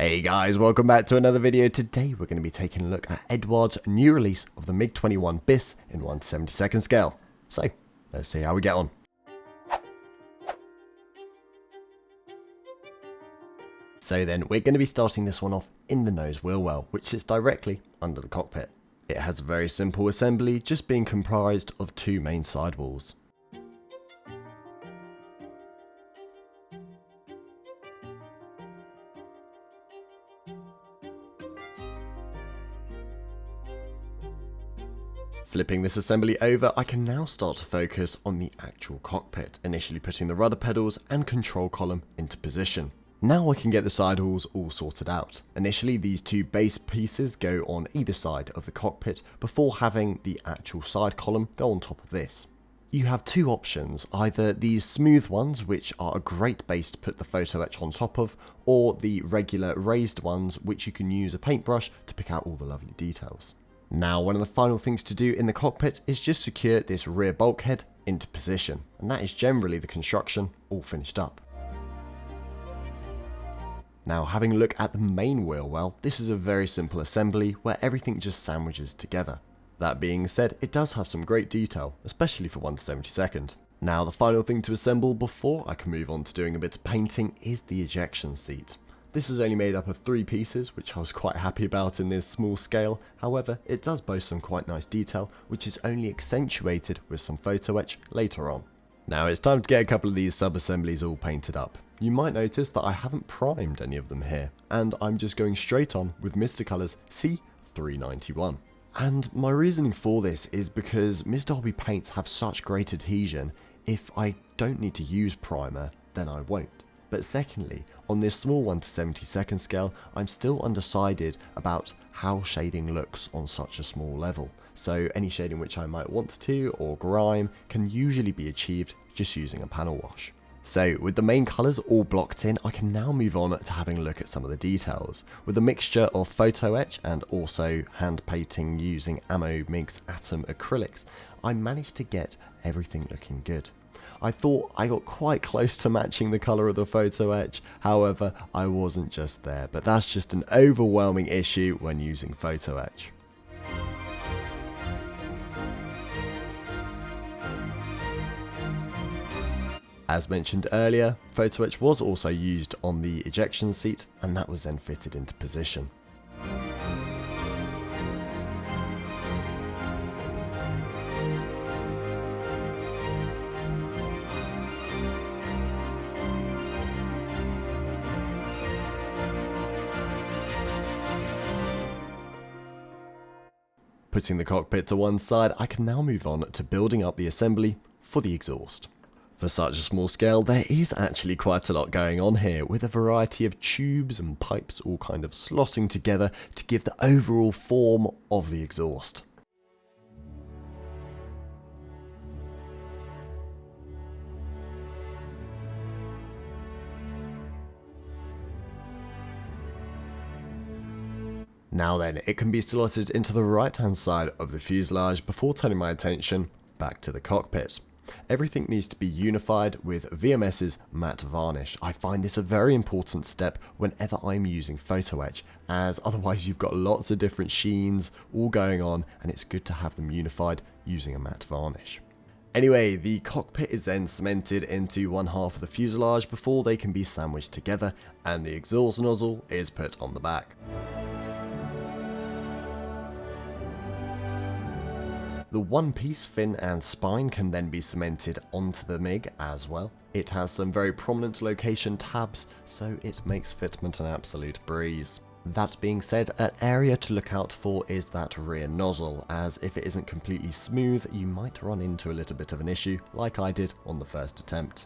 Hey guys, welcome back to another video. Today we're going to be taking a look at Eduard's new release of the MiG-21bis in 1/72nd scale. So, let's see how we get on. So then, we're going to be starting this one off in the nose wheel well, which sits directly under the cockpit. It has a very simple assembly, just being comprised of two main sidewalls. Flipping this assembly over, I can now start to focus on the actual cockpit, initially putting the rudder pedals and control column into position. Now I can get the sidewalls all sorted out. Initially, these two base pieces go on either side of the cockpit before having the actual side column go on top of this. You have two options, either these smooth ones, which are a great base to put the photo etch on top of, or the regular raised ones, which you can use a paintbrush to pick out all the lovely details. Now, one of the final things to do in the cockpit is just secure this rear bulkhead into position, and that is generally the construction all finished up. Now, having a look at the main wheel well, this is a very simple assembly where everything just sandwiches together. That being said, it does have some great detail, especially for 1/72nd. Now, the final thing to assemble before I can move on to doing a bit of painting is the ejection seat. This is only made up of 3 pieces, which I was quite happy about in this small scale. However, it does boast some quite nice detail, which is only accentuated with some photo etch later on. Now it's time to get a couple of these sub-assemblies all painted up. You might notice that I haven't primed any of them here, and I'm just going straight on with Mr. Color's C391. And my reasoning for this is because Mr. Hobby paints have such great adhesion, if I don't need to use primer, then I won't. But secondly, on this small 1/72nd scale, I'm still undecided about how shading looks on such a small level. So any shading which I might want to, or grime, can usually be achieved just using a panel wash. So with the main colours all blocked in, I can now move on to having a look at some of the details. With a mixture of photo etch and also hand painting using Ammo MiG's Atom acrylics, I managed to get everything looking good. I thought I got quite close to matching the colour of the photo etch, however I wasn't just there, but that's just an overwhelming issue when using photo etch. As mentioned earlier, photo etch was also used on the ejection seat, and that was then fitted into position. Putting the cockpit to one side, I can now move on to building up the assembly for the exhaust. For such a small scale, there is actually quite a lot going on here, with a variety of tubes and pipes all kind of slotting together to give the overall form of the exhaust. Now then, it can be slotted into the right hand side of the fuselage before turning my attention back to the cockpit. Everything needs to be unified with VMS's matte varnish. I find this a very important step whenever I'm using photo etch, as otherwise you've got lots of different sheens all going on, and it's good to have them unified using a matte varnish. Anyway, the cockpit is then cemented into one half of the fuselage before they can be sandwiched together, and the exhaust nozzle is put on the back. The one-piece fin and spine can then be cemented onto the MiG as well. It has some very prominent location tabs, so it makes fitment an absolute breeze. That being said, an area to look out for is that rear nozzle, as if it isn't completely smooth, you might run into a little bit of an issue, like I did on the first attempt.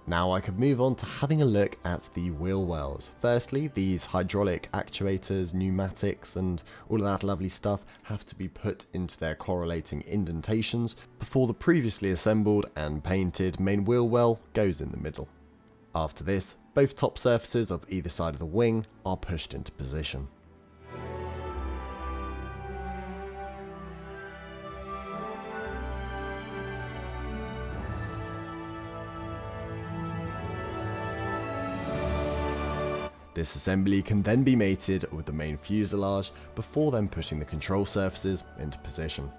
Now I could move on to having a look at the wheel wells. Firstly, these hydraulic actuators, pneumatics and all of that lovely stuff have to be put into their correlating indentations before the previously assembled and painted main wheel well goes in the middle. After this, both top surfaces of either side of the wing are pushed into position. This assembly can then be mated with the main fuselage before then putting the control surfaces into position.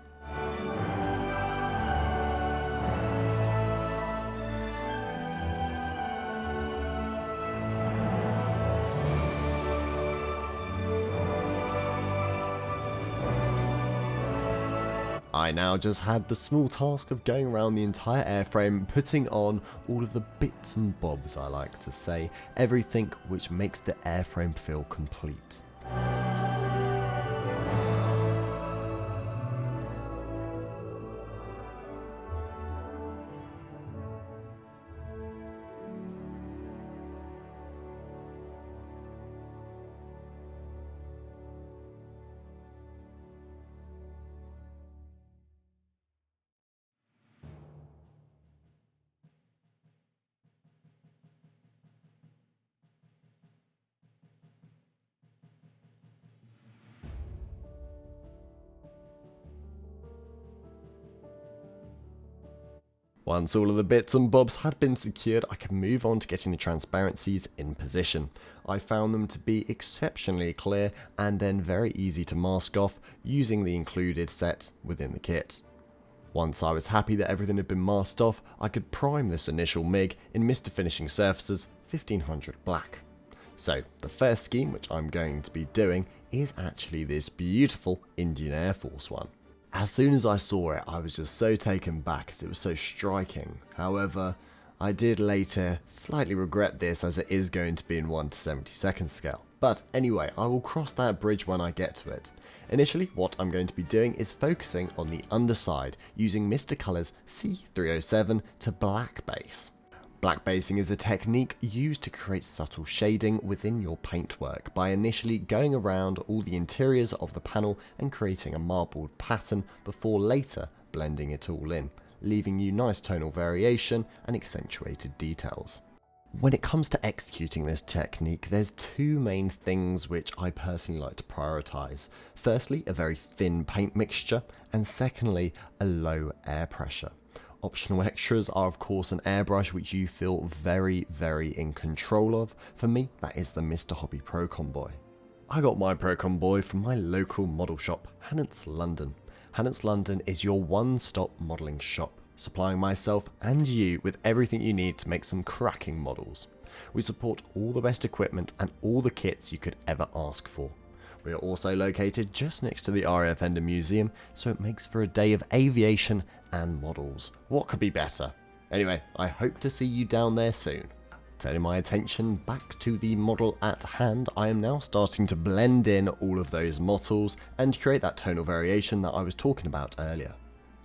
I now just had the small task of going around the entire airframe, putting on all of the bits and bobs, I like to say, everything which makes the airframe feel complete. Once all of the bits and bobs had been secured, I could move on to getting the transparencies in position. I found them to be exceptionally clear and then very easy to mask off using the included set within the kit. Once I was happy that everything had been masked off, I could prime this initial MiG in Mr. Finishing Surfaces 1500 Black. So the first scheme which I'm going to be doing is actually this beautiful Indian Air Force one. As soon as I saw it, I was just so taken back as it was so striking. However, I did later slightly regret this as it is going to be in 1:72 scale. But anyway, I will cross that bridge when I get to it. Initially, what I'm going to be doing is focusing on the underside using Mr. Color's C307 to black base. Black basing is a technique used to create subtle shading within your paintwork by initially going around all the interiors of the panel and creating a marbled pattern before later blending it all in, leaving you nice tonal variation and accentuated details. When it comes to executing this technique, there's two main things which I personally like to prioritize. Firstly, a very thin paint mixture, and secondly, a low air pressure. Optional extras are of course an airbrush which you feel very in control of. For me, that is the Mr. Hobby Pro Convoy. I got my Pro Convoy from my local model shop, Hannants London. Hannants London is your one-stop modelling shop, supplying myself and you with everything you need to make some cracking models. We support all the best equipment and all the kits you could ever ask for. We are also located just next to the RAF Ender Museum, so it makes for a day of aviation and models. What could be better? Anyway, I hope to see you down there soon. Turning my attention back to the model at hand, I am now starting to blend in all of those models and create that tonal variation that I was talking about earlier.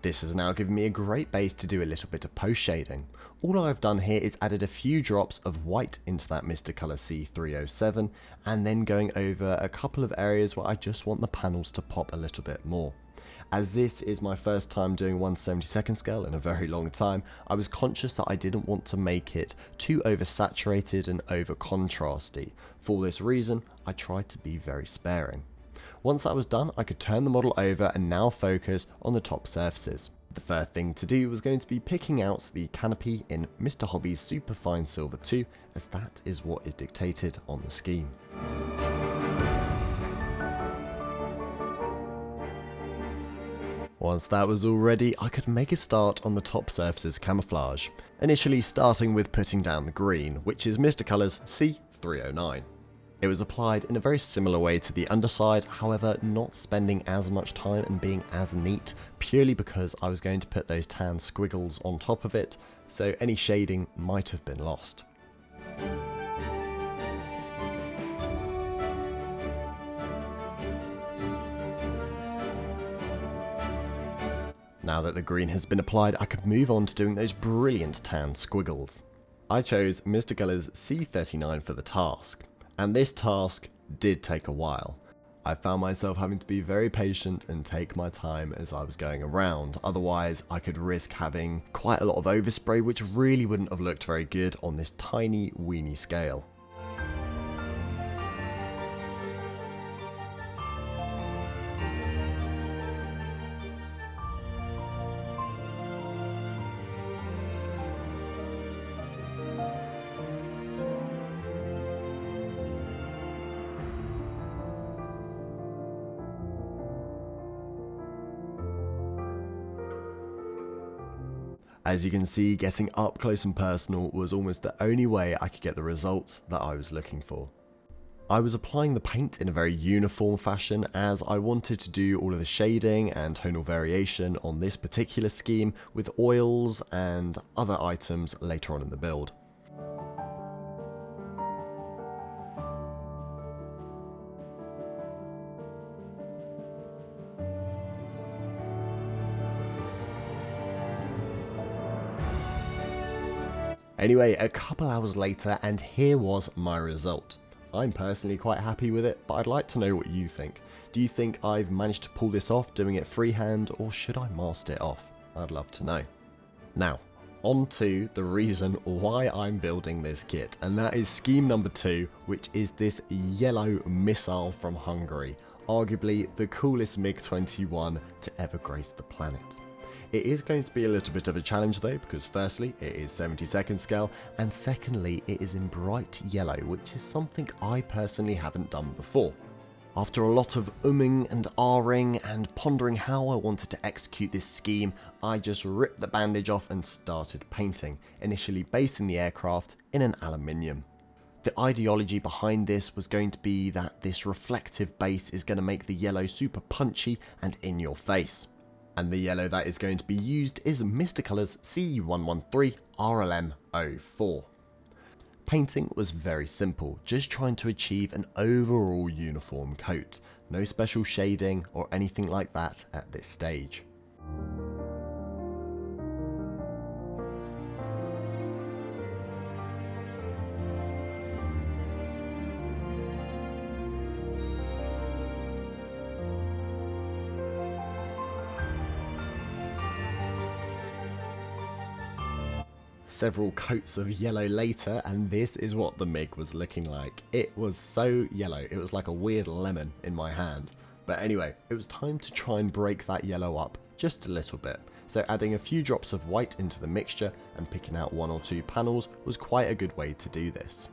This has now given me a great base to do a little bit of post shading. All I've done here is added a few drops of white into that Mr. Color C307 and then going over a couple of areas where I just want the panels to pop a little bit more. As this is my first time doing 1/72 scale in a very long time, I was conscious that I didn't want to make it too oversaturated and over contrasty. For this reason, I tried to be very sparing. Once that was done, I could turn the model over and now focus on the top surfaces. The first thing to do was going to be picking out the canopy in Mr. Hobby's Superfine Silver 2, as that is what is dictated on the scheme. Once that was all ready, I could make a start on the top surface's camouflage, initially starting with putting down the green, which is Mr. Color's C309. It was applied in a very similar way to the underside, however not spending as much time and being as neat, purely because I was going to put those tan squiggles on top of it, so any shading might have been lost. Now that the green has been applied, I could move on to doing those brilliant tan squiggles. I chose Mr. Color's C39 for the task. And this task did take a while. I found myself having to be very patient and take my time as I was going around, otherwise I could risk having quite a lot of overspray, which really wouldn't have looked very good on this tiny weeny scale. As you can see, getting up close and personal was almost the only way I could get the results that I was looking for. I was applying the paint in a very uniform fashion as I wanted to do all of the shading and tonal variation on this particular scheme with oils and other items later on in the build. Anyway, a couple hours later and here was my result. I'm personally quite happy with it, but I'd like to know what you think. Do you think I've managed to pull this off doing it freehand, or should I master it off? I'd love to know. Now, on to the reason why I'm building this kit, and that is scheme number 2, which is this yellow missile from Hungary, arguably the coolest MiG-21 to ever grace the planet. It is going to be a little bit of a challenge though, because firstly it is 70-second scale, and secondly it is in bright yellow, which is something I personally haven't done before. After a lot of umming and ahhing and pondering how I wanted to execute this scheme, I just ripped the bandage off and started painting, initially basing the aircraft in an aluminium. The ideology behind this was going to be that this reflective base is going to make the yellow super punchy and in your face. And the yellow that is going to be used is Mr. Colour's C113 RLM04. Painting was very simple, just trying to achieve an overall uniform coat. No special shading or anything like that at this stage. Several coats of yellow later, and this is what the MiG was looking like. It was so yellow, it was like a weird lemon in my hand. But anyway, it was time to try and break that yellow up just a little bit. So adding a few drops of white into the mixture and picking out 1 or 2 panels was quite a good way to do this.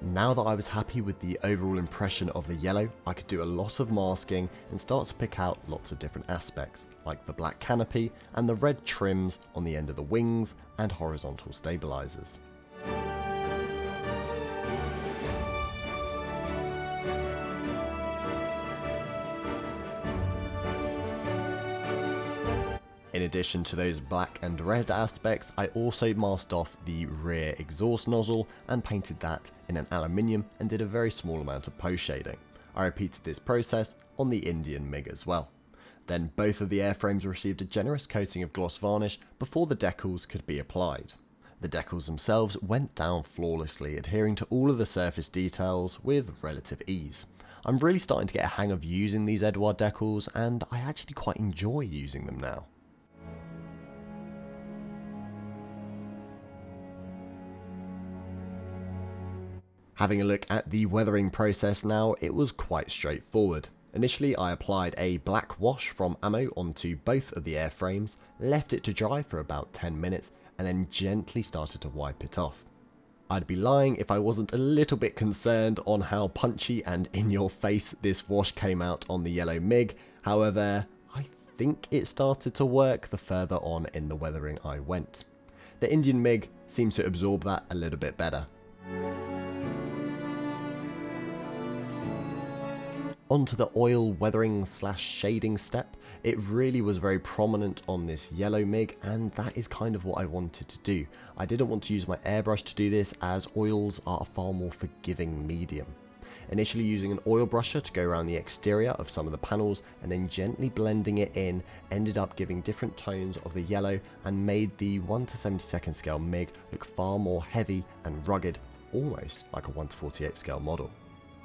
Now that I was happy with the overall impression of the yellow, I could do a lot of masking and start to pick out lots of different aspects, like the black canopy and the red trims on the end of the wings and horizontal stabilizers. In addition to those black and red aspects, I also masked off the rear exhaust nozzle and painted that in an aluminium and did a very small amount of post shading. I repeated this process on the Indian MiG as well. Then both of the airframes received a generous coating of gloss varnish before the decals could be applied. The decals themselves went down flawlessly, adhering to all of the surface details with relative ease. I'm really starting to get a hang of using these Eduard decals, and I actually quite enjoy using them now. Having a look at the weathering process now, it was quite straightforward. Initially I applied a black wash from ammo onto both of the airframes, left it to dry for about 10 minutes, and then gently started to wipe it off. I'd be lying if I wasn't a little bit concerned on how punchy and in your face this wash came out on the yellow MiG. However, I think it started to work the further on in the weathering I went. The Indian MiG seems to absorb that a little bit better. Onto the oil weathering / shading step. It really was very prominent on this yellow MiG, and that is kind of what I wanted to do. I didn't want to use my airbrush to do this, as oils are a far more forgiving medium. Initially using an oil brusher to go around the exterior of some of the panels and then gently blending it in ended up giving different tones of the yellow and made the 1 to 72nd scale MiG look far more heavy and rugged, almost like a 1 to 48 scale model.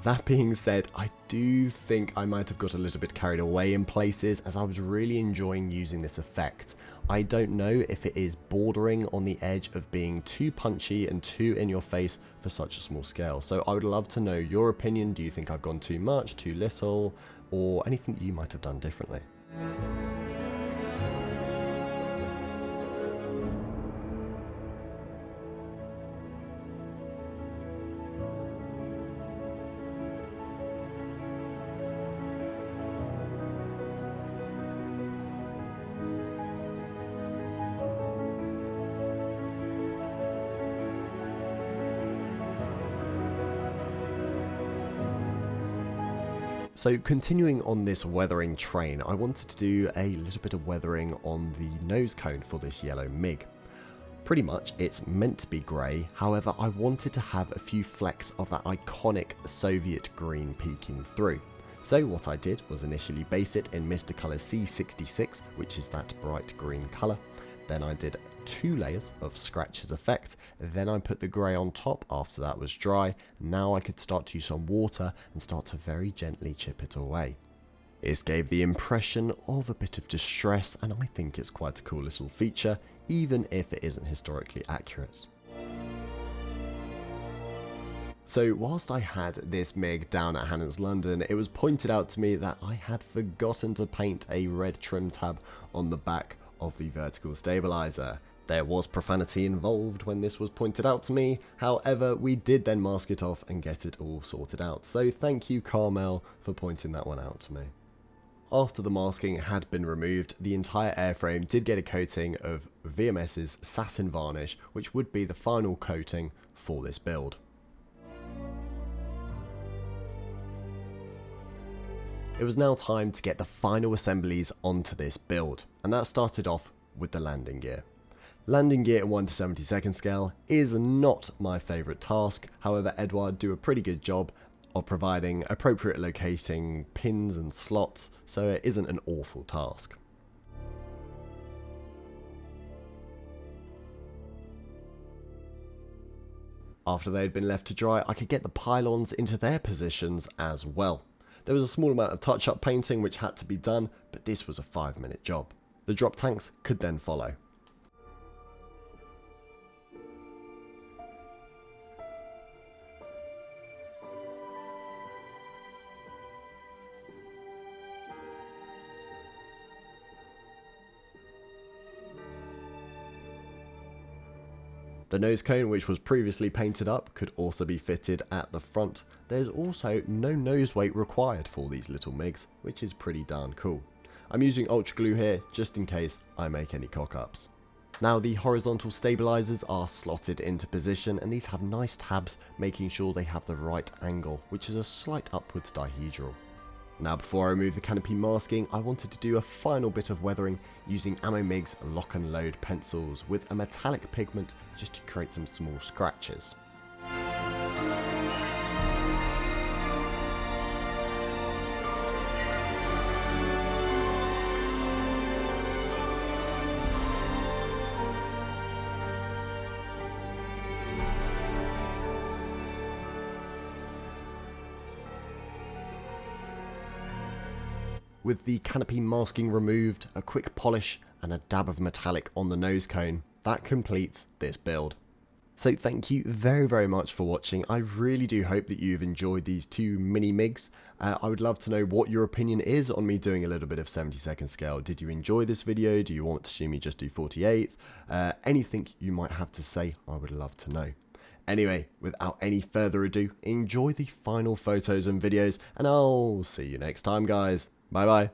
That being said, I do think I might have got a little bit carried away in places, as I was really enjoying using this effect. I don't know if it is bordering on the edge of being too punchy and too in your face for such a small scale. So I would love to know your opinion. Do you think I've gone too much, too little, or anything you might have done differently? So continuing on this weathering train, I wanted to do a little bit of weathering on the nose cone for this yellow MiG. Pretty much it's meant to be grey, however I wanted to have a few flecks of that iconic Soviet green peeking through. So what I did was initially base it in Mr. Colour C66, which is that bright green colour. Then I did 2 layers of scratches effect, then I put the grey on top after that was dry. Now I could start to use some water and start to very gently chip it away. This gave the impression of a bit of distress, and I think it's quite a cool little feature, even if it isn't historically accurate. So whilst I had this MiG down at Hannon's London, it was pointed out to me that I had forgotten to paint a red trim tab on the back of the vertical stabilizer. There was profanity involved when this was pointed out to me, however we did then mask it off and get it all sorted out, so thank you Carmel for pointing that one out to me. After the masking had been removed, the entire airframe did get a coating of VMS's satin varnish, which would be the final coating for this build. It was now time to get the final assemblies onto this build, and that started off with the landing gear. Landing gear in 1/72 scale is not my favourite task, however Eduard do a pretty good job of providing appropriate locating pins and slots, so it isn't an awful task. After they had been left to dry, I could get the pylons into their positions as well. There was a small amount of touch-up painting which had to be done, but this was a 5-minute job. The drop tanks could then follow. The nose cone, which was previously painted up, could also be fitted at the front. There's also no nose weight required for these little MiGs, which is pretty darn cool. I'm using ultra glue here just in case I make any cock-ups. Now the horizontal stabilizers are slotted into position, and these have nice tabs making sure they have the right angle, which is a slight upwards dihedral. Now before I remove the canopy masking, I wanted to do a final bit of weathering using Ammo MiG's lock and load pencils with a metallic pigment just to create some small scratches. With the canopy masking removed, a quick polish and a dab of metallic on the nose cone, that completes this build. So thank you very much for watching. I really do hope that you've enjoyed these 2 mini MiGs. I would love to know what your opinion is on me doing a little bit of 72nd scale. Did you enjoy this video? Do you want to see me just do 48th? Anything you might have to say, I would love to know. Anyway, without any further ado, enjoy the final photos and videos, and I'll see you next time, guys. Bye bye.